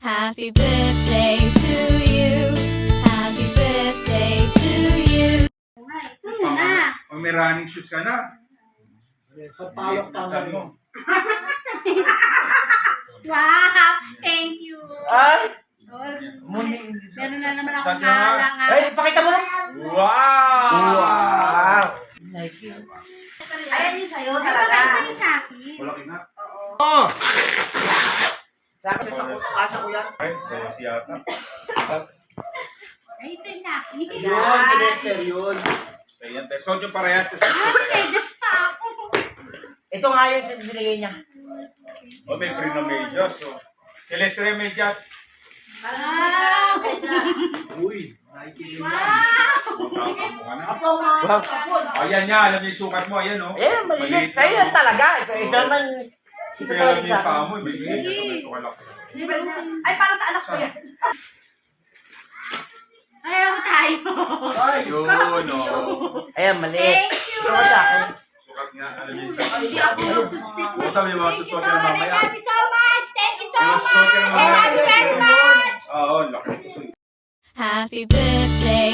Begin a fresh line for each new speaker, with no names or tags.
Happy birthday to you. Happy birthday to you.
Pag may running shoes ka na.
Sa pawak tama mo.
Wow! Thank you!
Ay!
Muni. Meron na naman akong
Saan ka nga?
halangan.
Ay, pakita mo!
Wow!
Wow! Thank you.
Ayan yung sa'yo
Ay,
talaga.
bakit ito yung sa akin?
Wala na.
Oh! Dapat sa kasa ko yan.
Ay, bawas yata.
Ay, ito yung sa akin.
Yun, kinester yun.
Ayan, so yung parehas.
Ay, just pa ako.
Ito nga yung binigay niya.
O, may free na medyas. So. Celeste yung medyas.
Wow!
Uy, nakikinig
Wow!
Apo, mga apo.
Ayan niya, alam niyo yung sukat mo. Ayan, o.
Eh, malilit. Sa'yo yan talaga. Ito naman, ito
Kaya alam
talaga
niyo
sa
yung paa
akin.
mo. May ganito kalak.
Ay, para sa anak ko yan.
Ayaw tayo.
Ay, yun, o.
Ayan, maliit.
Thank you!
Ito ka sa akin.
Sukat nga, alam niyo yung sukat.
Hindi ako magsusit.
Buta mo yung mga
Thank you,
susuot ka
Lord.
na
I
mamaya.
love you so much. Thank you so
Yung
much.
susuot ka na
And
mamaya.
happy very much.
Oo, laki.
Happy birthday